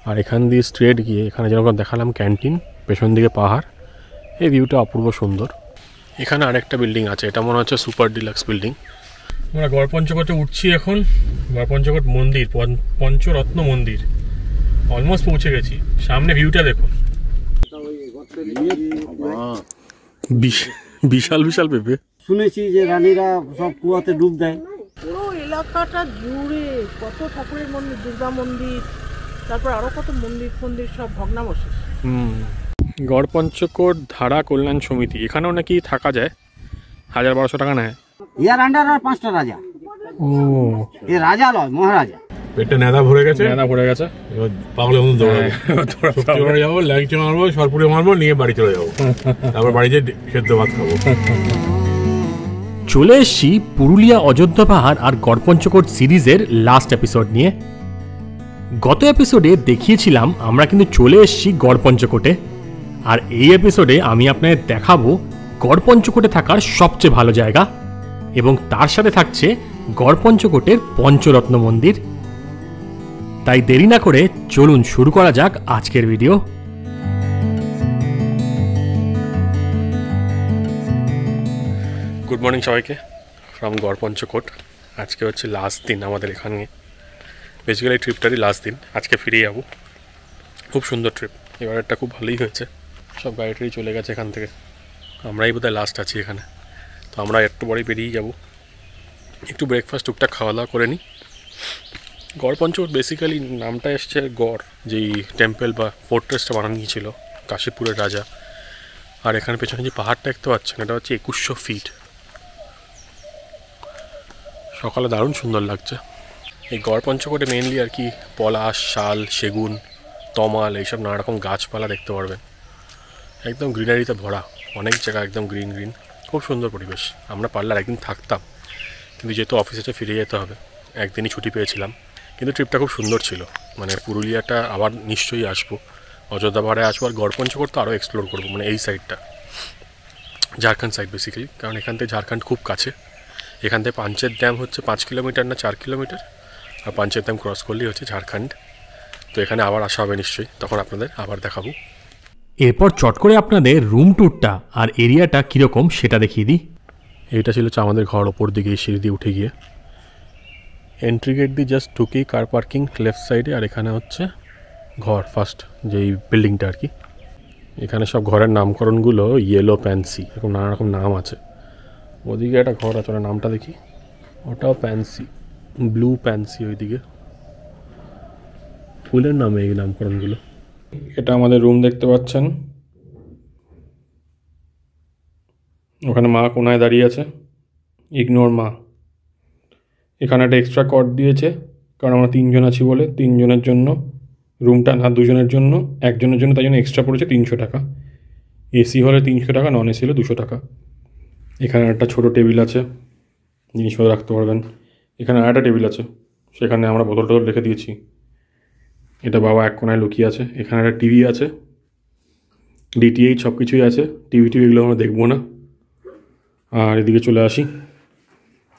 আর এখান দিয়ে স্ট্রেট গিয়ে এখানে যেরকম দেখালাম ক্যান্টিন, পেছন দিকে পাহাড়, এই ভিউটা অপূর্ব সুন্দর। এখানে আরেকটা বিল্ডিং আছে, এটা মনে হচ্ছে সুপার ডিলাক্স বিল্ডিং। আমরা গড়পঞ্চকোটে উঠছি এখন। গড়পঞ্চকোট মন্দির, পঞ্চরত্ন মন্দির, অলমোস্ট পৌঁছে গেছি। সামনে ভিউটা দেখুন, বিশাল বিশাল পেঁপে। শুনেছি যে রানীরা সব কুয়াতে ডুব দেয়। পুরো এলাকাটা জুড়ে কত ঠাকুরের মন্দির, দুর্গা মন্দির, তারপর আরো কত মন্দির ফন্দির সব ভগ্নাবশেষ। গড়পঞ্চকোট ধারা কল্যাণ সমিতি, এখানেও নাকি থাকা যায়, 1200 টাকা নেয়। ইয়ার আন্ডার আর 5টা রাজা। ও এ রাজা লয়, মহারাজা। পেটে নেদা ভরে গেছে, এবার পাগলের মতো দৌড়াবো, যাবো, ল্যাংচা মারবো, সরপুরে মারবো, নিয়ে বাড়ি চলে যাবো, তারপর বাড়িতে সেদ্ধ ভাত খাবো। চলে এসছি পুরুলিয়া অযোধ্যা পাহাড় আর গড়পঞ্চকোট সিরিজের লাস্ট এপিসোড নিয়ে। গত এপিসোডে দেখিয়েছিলাম আমরা কিন্তু চলে এসছি গড়পঞ্চকোটে, আর এই এপিসোডে আমি আপনাদের দেখাবো গড়পঞ্চকোটে থাকার সবচেয়ে ভালো জায়গা, এবং তার সাথে থাকছে গড়পঞ্চকোটের পঞ্চরত্ন মন্দির। তাই দেরি না করে চলুন শুরু করা যাক আজকের ভিডিও। গুড মর্নিং সবাইকে ফ্রম গড়পঞ্চকোট। আজকে হচ্ছে লাস্ট দিন আমাদের এখানে, বেসিক্যালি ট্রিপটারই লাস্ট দিন। আজকে ফিরে যাবো। খুব সুন্দর ট্রিপ, এবারেরটা খুব ভালোই হয়েছে। সব গাড়িটাই চলে গেছে এখান থেকে, আমরাই বোধহয় লাস্ট আছি এখানে। তো আমরা একটু পরেই বেরিয়ে যাব, একটু ব্রেকফাস্ট টুকটাক খাওয়া দাওয়া করে নিই। গড়পঞ্চকোট বেসিক্যালি নামটা এসছে গড়, যেই টেম্পল বা ফোর্ট্রেসটা বানানো গিয়েছিল কাশীপুরের রাজা। আর এখানে পেছনে যে পাহাড়টা দেখতে পাচ্ছেন, এটা হচ্ছে 2100 ফিট। সকালে দারুণ সুন্দর লাগছে। এই গড়পঞ্চকোটে মেনলি আর কি পলাশ, শাল, সেগুন, তমাল, এইসব নানা রকম গাছপালা দেখতে পারবেন। একদম গ্রিনারিতে ভরা, অনেক জায়গা একদম গ্রিন গ্রিন, খুব সুন্দর পরিবেশ। আমরা পারলে আর একদিন থাকতাম, কিন্তু যেহেতু অফিসে ফিরে যেতে হবে, একদিনই ছুটি পেয়েছিলাম। কিন্তু ট্রিপটা খুব সুন্দর ছিল। মানে পুরুলিয়াটা আবার নিশ্চয়ই আসবো, অযোধ্যা পাহাড়ে আসবো, আর গড়পঞ্চকোট তো আরও এক্সপ্লোর করবো, মানে এই সাইডটা, ঝাড়খণ্ড সাইড বেসিক্যালি। কারণ এখান থেকে ঝাড়খণ্ড খুব কাছে। এখান থেকে পাঞ্চেত ড্যাম হচ্ছে 5 কিলোমিটার না 4 কিলোমিটার, আর পাঞ্চেত ড্যাম ক্রস করলেই হচ্ছে ঝাড়খণ্ড। তো এখানে আবার আসা হবে নিশ্চয়ই, তখন আপনাদের আবার দেখাবো। এরপর চট করে আপনাদের রুম ট্যুরটা আর এরিয়াটা কীরকম সেটা দেখিয়ে দিই। এইটা ছিল আমাদের ঘর, ওপর দিকে সিঁড়ি দিয়ে উঠে গিয়ে এন্ট্রি গেট দিয়ে জাস্ট ঢুকেই কার পার্কিং লেফট সাইডে, আর এখানে হচ্ছে ঘর, ফার্স্ট যেই বিল্ডিংটা আর কি। এখানে সব ঘরের নামকরণগুলো ইয়েলো প্যান্সি, এরকম নানা রকম নাম আছে। ওদিকে একটা ঘর আছে, ওটার নামটা দেখি, ওটাও প্যান্সি, ব্লু প্যান্সি। ওইদিকে ফুলের নামে এই নামকরণগুলো। এটা আমাদের রুম দেখতে পাচ্ছেন, ওখানে মা কোনায় দাঁড়িয়ে আছে, ইগনোর মা। এখানে একটা এক্সট্রা কট দিয়েছে, কারণ আমরা 3 জন আছি বলে, 3 জনের জন্য রুমটা, না 2 জনের জন্য, একজনের জন্য, তাই জন্য এক্সট্রা পড়েছে 300 টাকা। এসি হলে 300 টাকা, নন এসি হলে 200 টাকা। এখানে একটা ছোটো টেবিল আছে, জিনিসপত্র রাখতে পারবেন। এখানে আরেকটা টেবিল আছে, সেখানে আমরা বোতল টোতল রেখে দিয়েছি। এটা বাবা এক কোনায় লুকিয়ে আছে। এখানে একটা টিভি আছে, ডিটিএইচ সব কিছুই আছে। টিভি এগুলো আমরা দেখবো না। আর এদিকে চলে আসি,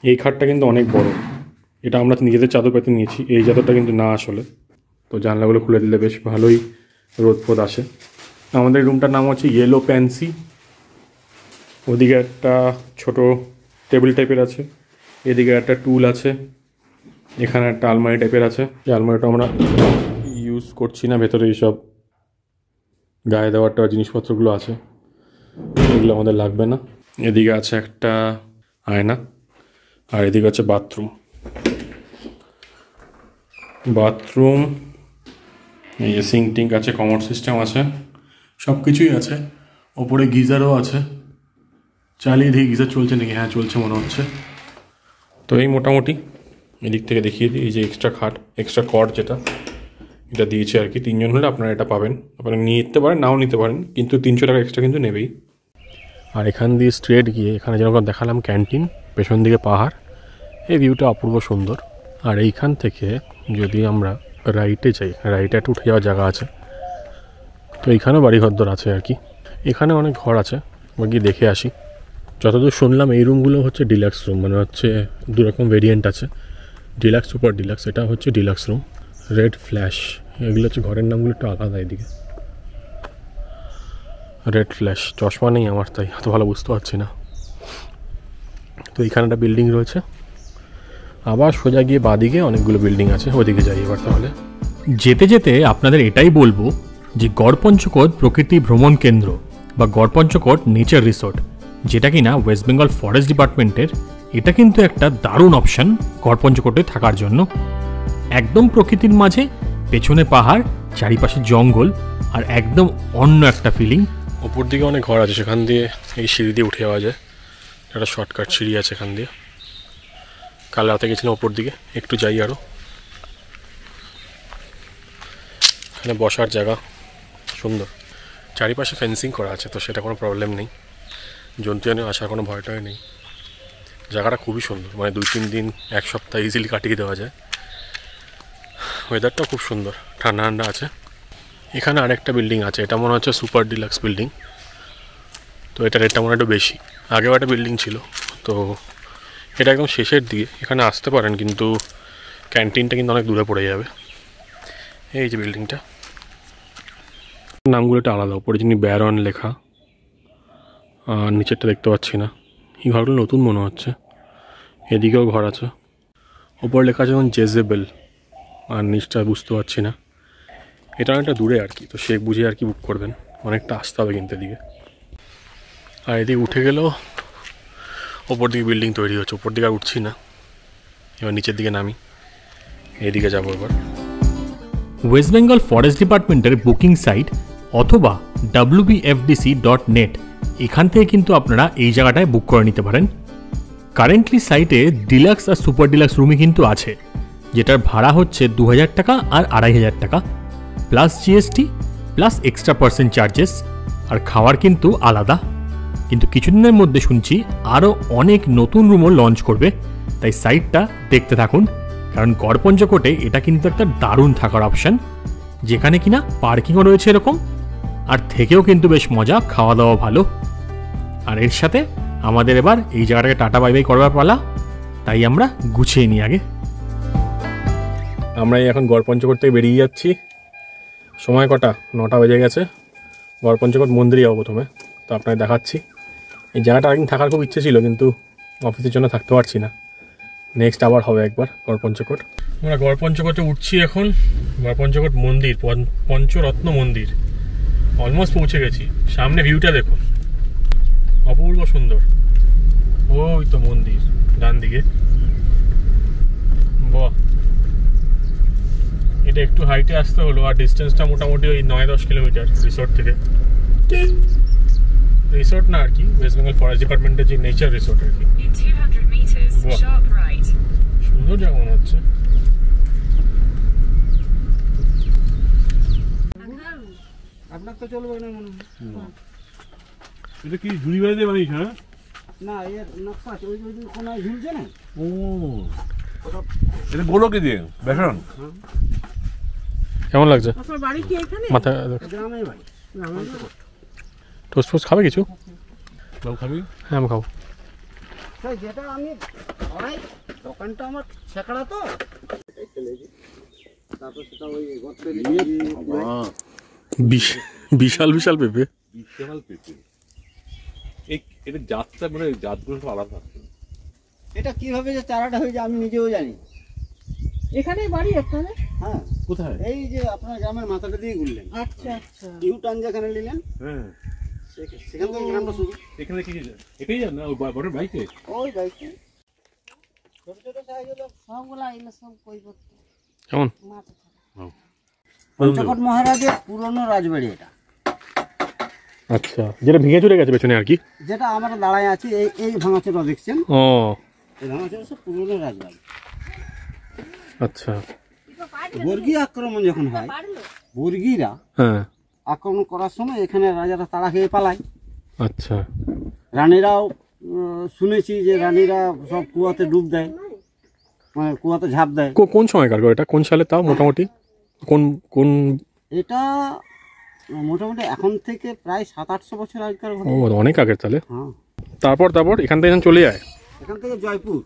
এই খাটটা কিন্তু অনেক বড়, এটা আমরা নিজেদের চাদর পেতে নিয়েছি। এই চাদরটা কিন্তু না আসলে, তো জানলাগুলো খুলে দিলে বেশ ভালোই রোদ ফোদ আসে। আমাদের রুমটার নাম হচ্ছে ইয়েলো প্যান্সি। ওদিকে একটা ছোট টেবিল টাইপের আছে, এদিকে একটা টুল আছে, এখানে একটা আলমারি টাইপের আছে। এই আলমারিটা আমরা ইউজ করছি না, ভেতরে এইসব গায়ে দেওয়ার জিনিসপত্রগুলো আছে, এগুলো আমাদের লাগবে না। এদিকে আছে একটা আয়না, আর এদিকে আছে বাথরুম। এই যে সিঙ্ক টিঙ্ক আছে, কমোড সিস্টেম আছে, সব কিছুই আছে। ওপরে গিজারও আছে, চালিয়ে দেখি গিজার চলছে নাকি। হ্যাঁ চলছে মনে হচ্ছে। তো এই মোটামুটি এদিক থেকে দেখিয়ে দিই। এই যে এক্সট্রা খাট, এক্সট্রা কট যেটা, এটা দিয়েছে আর কি। 3 জন হলে আপনারা এটা পাবেন, আপনারা নিয়ে নিতে পারেন, নাও নিতে পারেন, কিন্তু 300 টাকা এক্সট্রা কিন্তু নেবেই। আর এখান দিয়ে স্ট্রেট গিয়ে এখানে যেরকম দেখালাম ক্যান্টিন, পেছন দিকে পাহাড়, এই ভিউটা অপূর্ব সুন্দর। আর এইখান থেকে যদি আমরা রাইটে যাই, রাইটে একটা উঠে যাওয়ার জায়গা আছে, তো এইখানেও বাড়িঘরদর আছে আর কি। এখানে অনেক ঘর আছে, গিয়ে দেখে আসি। যতদূর শুনলাম এই রুমগুলো হচ্ছে ডিলাক্স রুম, মানে হচ্ছে 2 রকম ভেরিয়েন্ট আছে, ডিলাক্স, সুপার ডিলাক্স। এটা হচ্ছে ডিলাক্স রুম। রেড ফ্ল্যাশ এগুলো হচ্ছে ঘরের নামগুলো একটু আলাদা। এদিকে রেড ফ্ল্যাশ, চশমা নেই আমার তাই এত ভালো বুঝতে পারছি না। তো এখানে একটা বিল্ডিং রয়েছে, আবার সোজা গিয়ে বাদিকে অনেকগুলো বিল্ডিং আছে, ওদিকে যাই এবার। তাহলে যেতে যেতে আপনাদের এটাই বলবো যে গড়পঞ্চকোট প্রকৃতি ভ্রমণ কেন্দ্র বা গড়পঞ্চকোট নেচার রিসোর্ট, যেটা কিনা ওয়েস্ট বেঙ্গল ফরেস্ট ডিপার্টমেন্টের, এটা কিন্তু একটা দারুণ অপশান গড়পঞ্চকোটে থাকার জন্য। একদম প্রকৃতির মাঝে, পেছনে পাহাড়, চারিপাশে জঙ্গল, আর একদম অন্য একটা ফিলিং। ওপর দিকে অনেক ঘর আছে, সেখান দিয়ে এই সিঁড়ি দিয়ে উঠে যাওয়া যায়। একটা শর্টকাট সিঁড়ি আছে এখান দিয়ে। কাল রাতে গেছিলাম ওপর দিকে, একটু যাই আরও। এখানে বসার জায়গা সুন্দর, চারিপাশে ফেন্সিং করা আছে, তো সেটা কোনো প্রবলেম নেই, জন্তু জানোয়ার আসার কোনো ভয়টাই নেই। জায়গাটা খুবই সুন্দর, মানে 2-3 দিন, 1 সপ্তাহ ইজিলি কাটিয়ে দেওয়া যায়। ওয়েদারটাও খুব সুন্দর, ঠান্ডা ঠান্ডা আছে। এখানে আরেকটা বিল্ডিং আছে, এটা মনে হচ্ছে সুপার ডিলাক্স বিল্ডিং। তো এটা রেটটা মনে হয় একটু বেশি। আগেও একটা বিল্ডিং ছিল, তো এটা একদম শেষের দিকে, এখানে আসতে পারেন, কিন্তু ক্যান্টিনটা কিন্তু অনেক দূরে পড়ে যাবে। এই যে বিল্ডিংটা, নামগুলো একটু আলাদা। ওপরে যিনি ব্যারন লেখা, আর নিচেরটা দেখতে পাচ্ছি না। এই ঘরগুলো নতুন মনে হচ্ছে। এদিকেও ঘর আছে, ওপর লেখা আছে যেমন জেজেবেল, আর নিচটা বুঝতে পারছি না। এটা অনেকটা দূরে আর কি, তো সে বুঝে আর কি বুক করবেন, অনেকটা আসতে হবে কিন্তু এদিকে। আর এদিকে উঠে গেলেও ওপর দিকে বিল্ডিং তৈরি হচ্ছে, ওপর দিকে আর উঠছি না, এবার নিচের দিকে নামি, এদিকে যাবো এবার। ওয়েস্ট বেঙ্গল ফরেস্ট ডিপার্টমেন্টের বুকিং সাইট অথবা WBFDC.net, এখান থেকে কিন্তু আপনারা এই জায়গাটায় বুক করে নিতে পারেন। কারেন্টলি সাইটে ডিলাক্স আর সুপার ডিলাক্স রুমই কিন্তু আছে, যেটার ভাড়া হচ্ছে 2000 টাকা আর 2500 টাকা, plus GST plus extra percent charges. আর খাওয়ার কিন্তু আলাদা। কিন্তু কিছুদিনের মধ্যে শুনছি আরও অনেক নতুন রুমও লঞ্চ করবে, তাই সাইটটা দেখতে থাকুন। কারণ গড়পঞ্চকোটে এটা কিন্তু একটা দারুণ থাকার অপশান, যেখানে কিনা পার্কিংও রয়েছে এরকম, আর থেকেও কিন্তু বেশ মজা, খাওয়া দাওয়া ভালো। আর এর সাথে আমাদের এবার এই জায়গাটাকে টাটা বাই বাই করবার পালা, তাই আমরা গুছিয়ে নিই আগে। আমরা এখন গড়পঞ্চকোট থেকে বেরিয়ে যাচ্ছি। সময় কটা? 9টা বেজে গেছে। গড়পঞ্চকোট মন্দিরে যাবো প্রথমে, তো আপনাকে দেখাচ্ছি। এই জায়গাটা একদিন থাকার খুব ইচ্ছে ছিল, কিন্তু অফিসের জন্য থাকতে পারছি না। নেক্সট আবার হবে একবার গড়পঞ্চকোট। আমরা গড়পঞ্চকোটে উঠছি এখন। গড়পঞ্চকোট মন্দির, পঞ্চরত্ন মন্দির, অলমোস্ট পৌঁছে গেছি। সামনে ভিউটা দেখুন, অপূর্ব সুন্দর। ওই তো মন্দির ডান দিকে। বাহ, এটা একটু হাইটে আসতে হলো, আর ডিস্টেন্সটা মোটামুটি ওই 9-10 কিলোমিটার রিসোর্ট থেকে। রিসোর্ট না আর কি, ওয়েস্ট বেঙ্গল ফরেস্ট ডিপার্টমেন্টের যে নেচার রিসোর্ট আর কি। সুন্দর জায়গা মনে হচ্ছে। আপনার তো চলবে না মনে হয়। এটা কি ঝুড়ি বাড়িতে বানিয়েছ? হ্যাঁ না, এর নকশা আছে, ওই কোনায় ঝুলছে না। ও, এটা বলো কি দিয়ে বেসন? কেমন লাগছে? আপনার বাড়ি কি এখানে? মাথা গ্রামের বাড়ি। টোস্ট ফোস্ট খাবে কিছু? সব খাবি? হ্যাঁ আমি খাবো। সেই যেটা আমি ধরাই, দোকানটা আমার ছেঁকড়া তো, তারপর সেটা ওই গর্তের বিশাল বিশাল পেঁপে। বিশাল পেঁপে। এই এটা জাতটা মানে জাতগুলো সব আলাদা। এটা কিভাবে যে চারাটা হয়েছে আমি নিজেও জানি। এখানেই বাড়ি আপনাদের? হ্যাঁ। কোথায়? এই যে আপনার গ্রামের মাথাটা দিয়ে ঘুরলেন, আচ্ছা আচ্ছা। ইউ টার্ন যেখানে নিলেন, হ্যাঁ, সেখান থেকে গ্রামটা শুরু। এখানে কি এটাই না ওই বড় বাইকে? ওই বাইকে ছোট ছোট সাইজ হলো সবগুলা, এগুলো সব কই করতে। কেমন? পঞ্চকোট মহারাজের পুরনো রাজবাড়ি এটা। আচ্ছা, যেটা ভেঙে চলে গেছে পেছনে আর কি, যেটা আমরা দাঁড়ায় আছি, এই ভাঙাচোরা দেখছেন। ও এই ভাঙাচোরা সব পুরনো রাজবাড়ি। আচ্ছা। বর্গী আক্রমণ যখন হয়, বর্গীরা হ্যাঁ আক্রমণ করার সময় এখানে রাজারা তাড়া খেয়ে পালায়। আচ্ছা। রানীরাও শুনেছি যে রানীরা সব কুয়াতে ডুব দেয়, মানে কুয়াতে ঝাঁপ দেয়। কোন সময়কার গো এটা? কোন সালে তাও মোটামুটি? কোন কোন? এটা মোটামুটি এখন থেকে প্রায় 700-800 বছর আগেকার ঘটনা। ও, অনেক আগের তাহলে। হ্যাঁ। তারপর এখান থেকে চলে যায়। এখান থেকে জয়পুর।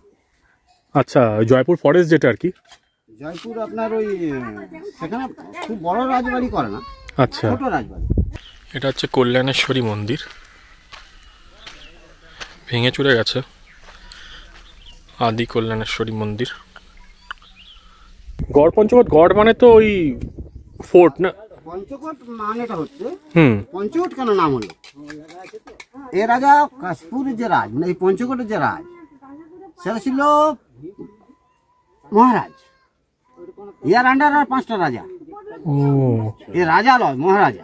আচ্ছা, জয়পুর ফরেস্ট যেটা আর কি। জয়পুর আপনার ওই সেখানে খুব বড় রাজবাড়ি করে না, আচ্ছা, ছোট রাজবাড়ি। এটা হচ্ছে কল্যাণেশ্বরী মন্দির, ভেঙে চুরে গেছে। আদি কল্যাণেশ্বরী মন্দির। গড়পঞ্চকোট, গড় মানে তো ওই ফোর্ট না? পঞ্চকোট মানেটা হচ্ছে, হুম, পঞ্চকোট কেন নাম হলো, এ রাজা কাশপুরের যে রাজ, মানে এই পঞ্চকোটের যে রাজ, সেটা ছিল মহারাজ। ইয়ার আন্ডার আর 5টা রাজা। ও এ রাজা লয়, মহারাজা।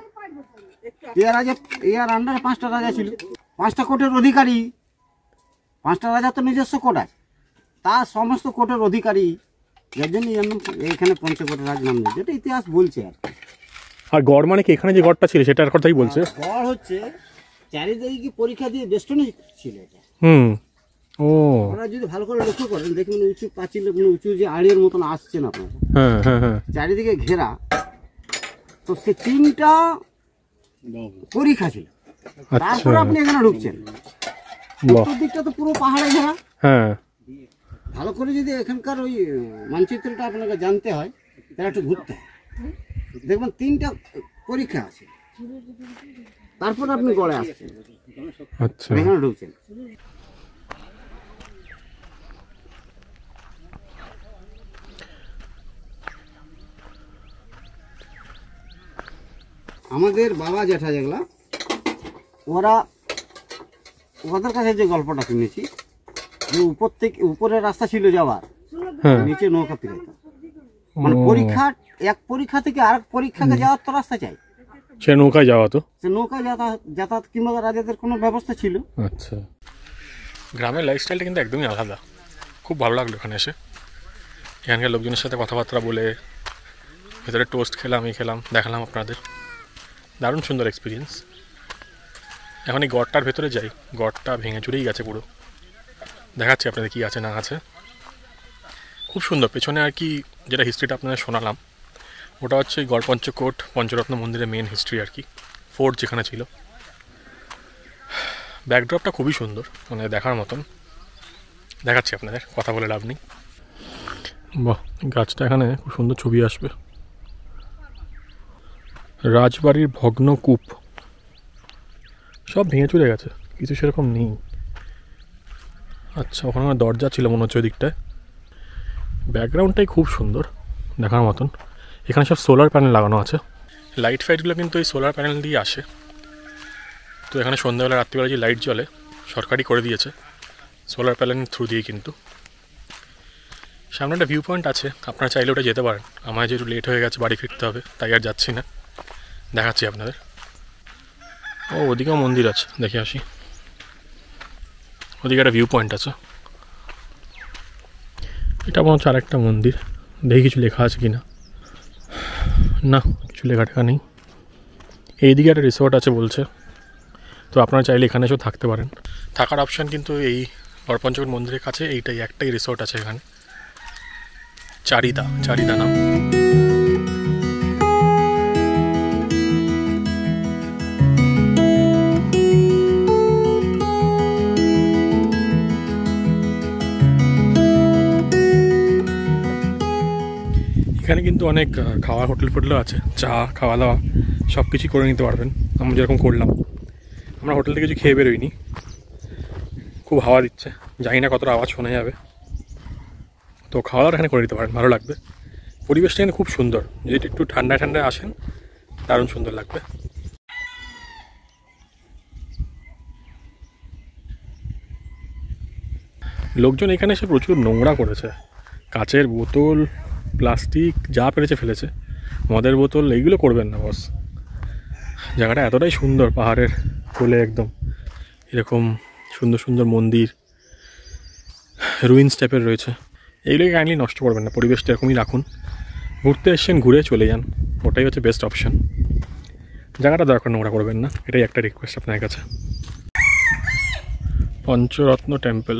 ইয়ার আন্ডার 5টা রাজা ছিল, 5টা কোটের অধিকারী। 5টা রাজা তো নিজস্ব কোট আছে, তার সমস্ত কোটের অধিকারী, যার জন্য এখানে পঞ্চকোট রাজ নাম দিয়েছে। এটা ইতিহাস বলছে আর কি। আর গড় মানে কি এখানে যে গড়টা ছিল সেটার কথাই বলছে? গড় হচ্ছে চারিদিকে পরীক্ষা দিয়ে বেষ্টনী ছিল এটা। হুম, ও ওরা যদি ভালো করে লক্ষ্য করেন দেখবেন উঁচু পাঁচিল, উঁচু যে আড়ির মতন আসছেন আপনারা, হ্যাঁ হ্যাঁ হ্যাঁ, চারিদিকে ঘেরা। তো সে 3টা পরীক্ষা ছিল, তারপর আপনি এখানে ঢুকছেন। উত্তর দিকটা তো পুরো পাহাড়ে ঘেরা। হ্যাঁ, ভালো করে যদি এখানকার ওই মানচিত্রটা আপনাকে জানতে হয় তাহলে একটু ঘুরতে হয়। দেখবেন 3টা পরীক্ষা আছে, তারপর আপনি গড়ে আসছেন, আচ্ছা। এখানে ঢুকছেন। আমাদের বাবা জ্যাঠা যেগুলা, ওদের কাছে যে গল্পটা শুনেছি, যে উপর থেকে উপরের রাস্তা ছিল যাওয়ার, নিচে নৌকা ফিরাইতো। মানে এক পরীক্ষা থেকে আরেক পরীক্ষাকে যাওয়ার তো রাস্তা চাই, সে নৌকায় যাওয়া তো, সে নৌকায় যাতায়াত কিংবা রাজাদের কোনো ব্যবস্থা ছিল। আচ্ছা। গ্রামের লাইফস্টাইলটা কিন্তু একদমই আলাদা, খুব ভালো লাগলো এখানে এসে। এখানকার লোকজনের সাথে কথাবার্তা বলে, ভেতরে টোস্ট খেলাম, দেখালাম আপনাদের, দারুণ সুন্দর এক্সপিরিয়েন্স। এখন এই গড়টার ভেতরে যাই, গড়টা ভেঙে চুরেই গেছে পুরো, দেখাচ্ছি আপনাদের কী আছে না আছে। খুব সুন্দর। পেছনে আর কি যেটা হিস্ট্রিটা আপনাদের শোনালাম, ওটা হচ্ছে গড়পঞ্চকোট পঞ্চরত্ন মন্দিরের মেন হিস্ট্রি আর কি, ফোর্ট যেখানে ছিল। ব্যাকড্রপটা খুবই সুন্দর, মানে দেখার মতন। দেখাচ্ছি আপনাদের, কথা বলে লাভ নেই। বাহ, গাছটা এখানে খুব সুন্দর ছবি আসবে। রাজবাড়ির ভগ্ন কূপ সব ভেঙে চলে গেছে, কিছু সেরকম নেই। আচ্ছা, ওখানে দরজা ছিল মনে হচ্ছে ওই দিকটায়। ব্যাকগ্রাউন্ডটাই খুব সুন্দর, দেখার মতন। এখানে সব সোলার প্যানেল লাগানো আছে। লাইট ফাইটগুলো কিন্তু এই সোলার প্যানেল দিয়ে আসে। তো এখানে সন্ধ্যাবেলা রাত্রিবেলা যে লাইট জ্বলে সরকারই করে দিয়েছে সোলার প্যানেলের থ্রু দিয়ে। কিন্তু সামনে একটা ভিউ পয়েন্ট আছে, আপনারা চাইলে ওটা যেতে পারেন। আমার যেহেতু লেট হয়ে গেছে, বাড়ি ফিরতে হবে, তাই আর যাচ্ছি না। দেখাচ্ছি আপনাদের। ও, ওদিকেও মন্দির আছে, দেখে আসি। ওদিকে একটা ভিউ পয়েন্ট আছে। এটা মনে হচ্ছে আরেকটা মন্দির, দেখি কিছু লেখা আছে কি না। না, কিছু লেখা টেখা নেই। এইদিকে একটা রিসোর্ট আছে বলছে, তো আপনারা চাইলে এখানে এসেও থাকতে পারেন। থাকার অপশান কিন্তু এই গড়পঞ্চকোট মন্দিরের কাছে একটাই রিসোর্ট আছে এখানে, চারিদা নাম। এখানে কিন্তু অনেক খাওয়ার হোটেলও আছে, চা খাওয়া দাওয়া সব কিছুই করে নিতে পারবেন। আমরা যেরকম করলাম, আমরা হোটেল থেকে কিছু খেয়ে বেরোইনি। খুব হাওয়া দিচ্ছে, জানি না কতটা আওয়াজ শোনা যাবে। তো খাওয়া দাওয়া এখানে করে নিতে পারেন, ভালো লাগবে। পরিবেশটা এখানে খুব সুন্দর, যদি একটু ঠান্ডায় আসেন দারুণ সুন্দর লাগবে। লোকজন এখানে এসে প্রচুর নোংরা করেছে, কাচের বোতল, প্লাস্টিক যা পেরেছে ফেলেছে। মদের বোতল এইগুলো করবেন না বস। জায়গাটা এতটাই সুন্দর, পাহাড়ের কোলে একদম, এরকম সুন্দর সুন্দর মন্দির, রুইন্স টাইপের রয়েছে। এইগুলোকে কাইন্ডলি নষ্ট করবেন না, পরিবেশটা এরকমই রাখুন। ঘুরতে এসছেন, ঘুরে চলে যান, ওটাই হচ্ছে বেস্ট অপশান। জায়গাটা দরকার নোংরা করবেন না, এটাই একটা রিকোয়েস্ট আপনার কাছে। পঞ্চরত্ন টেম্পল।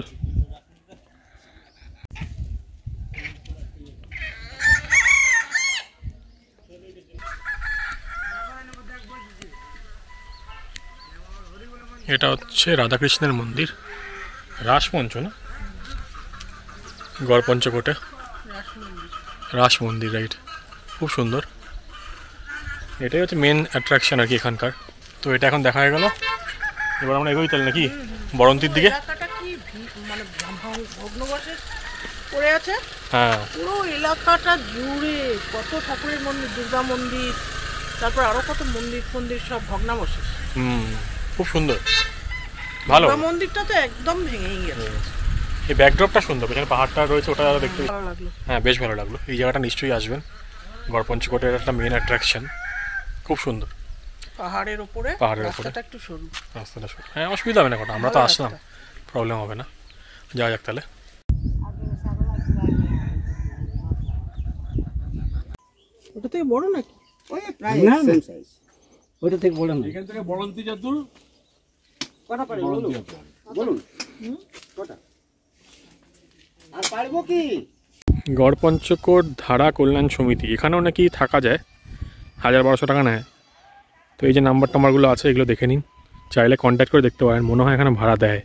এটা হচ্ছে রাধাকৃষ্ণের মন্দির, রাসমঞ্চ না, গড়পঞ্চকোটে। রাস মন্দির, রাইট, খুব সুন্দর। এটাই হচ্ছে মেন অ্যাট্রাকশন আর কি এখানকার। তো এটা এখন দেখা হয়ে গেল, এবার আমরা এগোই তাহলে নাকি বরন্তির দিকে। এলাকাটা কি মানে ভগ্নবাসে পড়ে আছে। হ্যাঁ, পুরো এলাকাটা জুড়ে কত ঠাকুরের মন্দির, দুর্গা মন্দির, তারপর আরো কত মন্দির ফন্দির সব ভগ্নাবশেষ। খুব সুন্দর, ভালো। দুর্গা মন্দিরটা তো একদম ভেঙেই গেছে। এই ব্যাকড্রপটা সুন্দর, পেছনে পাহাড়টা রয়েছে, ওটা দেখতে ভালো লাগলো। হ্যাঁ বেশ ভালো লাগলো। এই জায়গাটা নিশ্চয়ই আসবেন, গড়পঞ্চকোটের একটা মেন অ্যাট্রাকশন, খুব সুন্দর। পাহাড়ের উপরে, পাহাড়ের উপরে রাস্তাটা একটু সরু, রাস্তাটা সরু। হ্যাঁ, অসুবিধা হবে না, কথা আমরা তো আসলাম, প্রবলেম হবে না। যাওয়া যাক তাহলে। ওটা থেকে বড় নাকি? ওই প্রায় সেম সাইজ, ওইটা থেকে বড় না। এখান থেকে বরন্তি যত দূর, কটা পারি বলুন কটা আর পারবো কি? গড়পঞ্চকোট ধারা কল্যাণ সমিতি, এখানেও নাকি থাকা যায়, 1000-1200 টাকা নেয়। তো এই যে নাম্বারগুলো আছে, এগুলো দেখে নিন, চাইলে কন্ট্যাক্ট করে দেখতে পারেন। মনে হয় এখানে ভাড়া দেয়।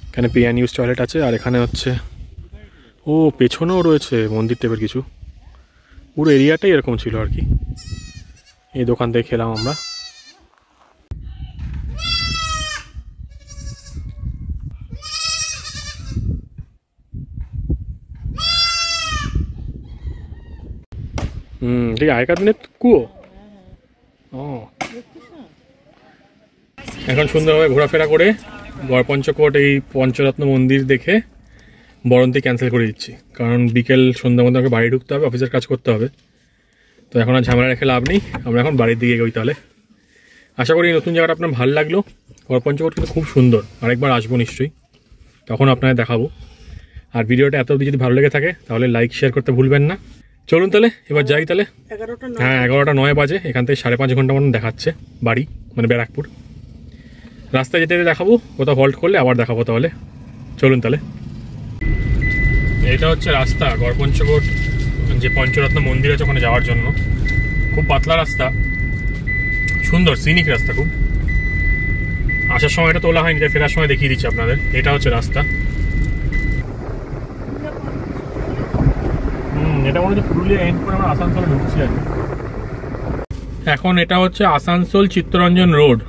এখানে পিয়ান ইউজ টয়লেট আছে, আর এখানে হচ্ছে পেছনেও রয়েছে মন্দির টাইপের কিছু। পুরো এরিয়াটাই এরকম ছিল আর কি। এই দোকান থেকে খেলাম আমরা। ঠিক আগেকার দিনের কুয়ো। এখন সুন্দরভাবে ঘোরাফেরা করে গড়পঞ্চকোট এই পঞ্চরত্ন মন্দির দেখে বরন্তি ক্যান্সেল করে দিচ্ছি, কারণ বিকেল সন্ধ্যার মধ্যে আমাকে বাড়ি ঢুকতে হবে, অফিসের কাজ করতে হবে। তো এখন আর ঝামেলা রেখে লাভ নেই, আমরা এখন বাড়ির দিকে এগোই তাহলে। আশা করি এই নতুন জায়গাটা আপনার ভালো লাগলো। গড়পঞ্চকোট কিন্তু খুব সুন্দর, আরেকবার আসবো নিশ্চয়ই, তখন আপনাদের দেখাবো। আর ভিডিওটা এত অবধি যদি ভালো লেগে থাকে তাহলে লাইক শেয়ার করতে ভুলবেন না। চলুন তাহলে এবার যাই তাহলে। 11টা 9। হ্যাঁ, 11টা 9 বাজে। এখান থেকে 5.5 ঘন্টা মতন দেখাচ্ছে বাড়ি, মানে ব্যারাকপুর। রাস্তায় যেতে যেতে দেখাবো, কোথাও হল্ট করলে আবার দেখাবো তাহলে। চলুন তাহলে। এটা হচ্ছে রাস্তা গড়পঞ্চকোট যে পঞ্চরত্ন মন্দির আছে ওখানে যাওয়ার জন্য। খুব পাতলা রাস্তা, সুন্দর সিনিক রাস্তা খুব। আসার সময় এটা তোলা হয়নি, তাই ফেরার সময় দেখিয়ে দিচ্ছি আপনাদের। এটা হচ্ছে রাস্তা। এটা মনে হচ্ছে পুরুলিয়া এন্ড করে আমরা আসানসোলে ঢুকছি আর কি। এখন এটা হচ্ছে আসানসোল চিত্তরঞ্জন রোড।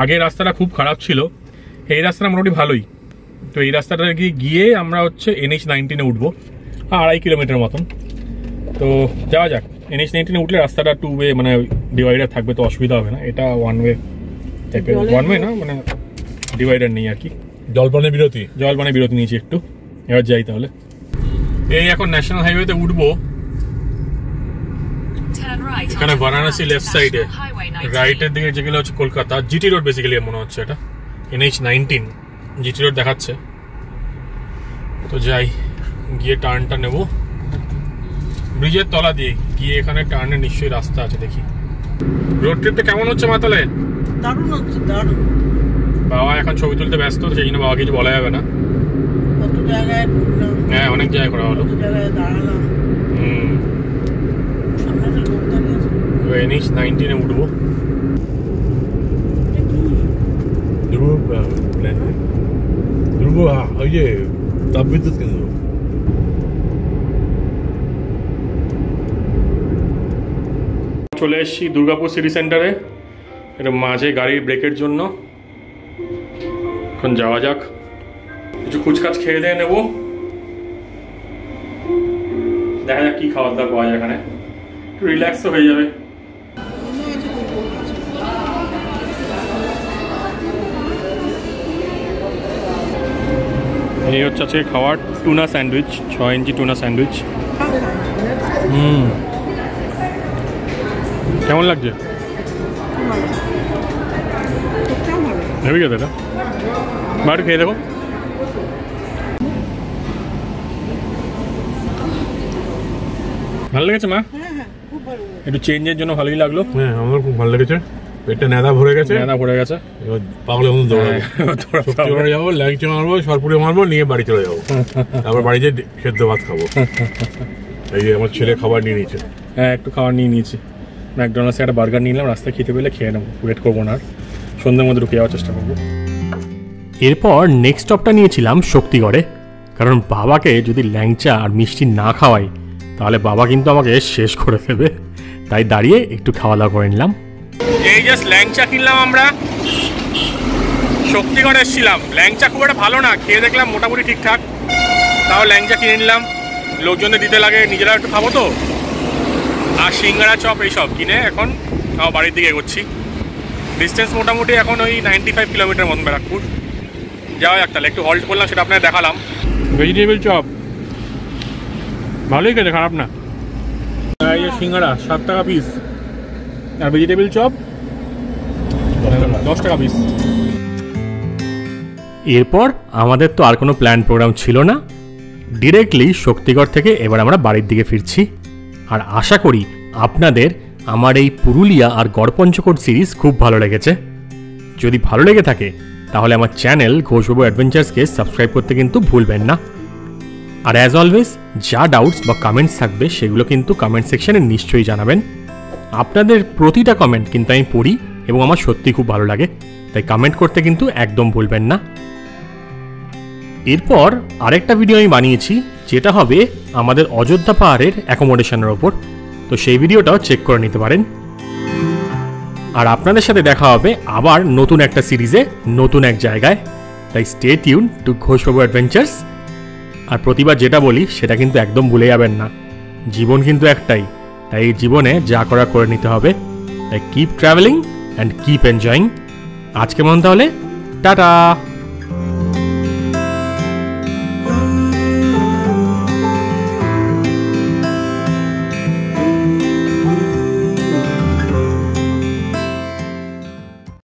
আগের রাস্তাটা খুব খারাপ ছিল, এই রাস্তাটা মোটামুটি ভালোই। তো এই রাস্তাটা গিয়ে আমরা হচ্ছে NH-19 উঠবো, 2.5 কিলোমিটার মতন। তো যাওয়া যাক। NH-19 উঠলে রাস্তাটা 2 ওয়ে, মানে ডিভাইডার থাকবে, তো অসুবিধা হবে না। এটা 1 ওয়ে টাইপের, 1 ওয়ে না, মানে ডিভাইডার নেই আর কি। জলপানের বিরতি নিয়েছি একটু। এবার যাই তাহলে। এই এখন ন্যাশনাল হাইওয়েতে উঠবো। এখানে বারাণসী লেফট সাইডে, রাইটের দিকে যেগুলো হচ্ছে কলকাতা। জিটি রোড বেসিক্যালি মনে হচ্ছে এটা। NH-19 জিটি রোড দেখাচ্ছে। তো যাই, গিয়ে টার্নটা নেব ব্রিজের তলা দিয়ে গিয়ে। এখানে টার্নের নিশ্চয়ই রাস্তা আছে, দেখি। রোড ট্রিপটা কেমন হচ্ছে মাতালে? দারুণ হচ্ছে, দারুণ। বাবা এখন ছবি তুলতে ব্যস্ত, সেই জন্য বাবা কিছু বলা যাবে না। কত জায়গায় ঘুরলাম। হ্যাঁ, অনেক জায়গায় করা হলো। কত জায়গায় দাঁড়ালাম। সামনে একটা লোক দাঁড়িয়ে আছে। NH-19 উঠবো। ধ্রুব ওই যে তাপবিদ্যুৎ কেন্দ্র। চলে এসেছি দুর্গাপুর সিটি সেন্টারে। এটা মাঝে গাড়ির ব্রেকের জন্য। এখন যাওয়া যাক, কিছু কুচকাচ খেয়ে দিয়ে নেবো। দেখা যাক কি খাবার দাবার পাওয়া যায় এখানে, একটু রিল্যাক্সও হয়ে যাবে। এই হচ্ছে আজকে খাওয়ার টুনা স্যান্ডউইচ, 6 ইঞ্চি টুনা স্যান্ডউইচ। কেমন লাগছে? হেভি গেছে এটা, বাড়ি খেয়ে দেখো। ভালো লেগেছে মা? একটু চেঞ্জের জন্য ভালোই লাগলো। হ্যাঁ, আমার খুব ভালো লেগেছে। পেটটা নেদা ভরে গেছে, এবার পাগলের মতো দৌড়াবো, যাবো, ল্যাংচা মারবো, সরপুরে মারবো, নিয়ে বাড়ি চলে যাবো। তারপর বাড়িতে সেদ্ধ ভাত খাবো। এই যে আমার ছেলে খাবার নিয়ে নিয়েছে। হ্যাঁ, একটু খাবার নিয়ে নিয়েছি। ম্যাকডোনাল্ডসে একটা বার্গার নিলাম, রাস্তায় খেতে পেলে খেয়ে নেবো, ওয়েট করবো না। আর সন্ধ্যের মধ্যে ঢুকে যাওয়ার চেষ্টা করবো। এরপর নেক্সট স্টপটা নিয়েছিলাম শক্তিগড়ে, কারণ বাবাকে যদি ল্যাংচা আর মিষ্টি না খাওয়াই তাহলে বাবা কিন্তু আমাকে শেষ করে দেবে, তাই দাঁড়িয়ে একটু খাওয়া দাওয়া করে নিলাম। এই জাস্ট ল্যাংচা কিনলাম আমরা, শক্তিগড় এসেছিলাম। ল্যাংচা খুব একটা ভালো না, খেয়ে দেখলাম মোটামুটি ঠিকঠাক, তাও ল্যাংচা কিনে নিলাম। লোকজনদের দিতে লাগে, নিজেরা একটু খাবো তো। আর সিঙ্গারা চপ এইসব কিনে এখন বাড়ির দিকে এগোচ্ছি। ডিস্টেন্স মোটামুটি এখন ওই 95 কিলোমিটার মতন ব্যারাকপুর। যাওয়া যাক তাহলে, একটু হল্ট করলাম, সেটা আপনাকে দেখালাম। ভেজিটেবল চপ ভালোই খেতে, খারাপ না। এই যে সিঙ্গারা 7 টাকা পিস, আর ভেজিটেবল চপ 10 টাকা পিস। এরপর আমাদের তো আর কোনো প্ল্যান প্রোগ্রাম ছিল না, ডিরেক্টলি শক্তিগড় থেকে এবার আমরা বাড়ির দিকে ফিরছি। আর আশা করি আপনাদের আমার এই পুরুলিয়া আর গড়পঞ্চকোট সিরিজ খুব ভালো লেগেছে। যদি ভালো লেগে থাকে তাহলে আমার চ্যানেল ঘোষবাবু অ্যাডভেঞ্চার্সকে সাবস্ক্রাইব করতে কিন্তু ভুলবেন না। আর অ্যাজ অলওয়েজ যা ডাউটস বা কমেন্টস থাকবে সেগুলো কিন্তু কমেন্ট সেকশনে নিশ্চয়ই জানাবেন। আপনাদের প্রতিটা কমেন্ট কিন্তু আমি পড়ি এবং আমার সত্যি খুব ভালো লাগে, তাই কমেন্ট করতে কিন্তু একদম ভুলবেন না। এরপর আরেকটা ভিডিও আমি বানিয়েছি, যেটা হবে আমাদের অযোধ্যা পাহাড়ের অ্যাকোমোডেশনের ওপর, তো সেই ভিডিওটাও চেক করে নিতে পারেন। আর আপনাদের সাথে দেখা হবে আবার নতুন একটা সিরিজে, নতুন এক জায়গায়, তাই স্টে টিউন টু ঘোষবাবু অ্যাডভেঞ্চার্স। আর প্রতিবার যেটা বলি সেটা কিন্তু একদম ভুলে যাবেন না, জীবন কিন্তু একটাই, তাই এই জীবনে যা করা করে নিতে হবে। তাই keep travelling and keep enjoying. আজকে মন তাহলে টাটা।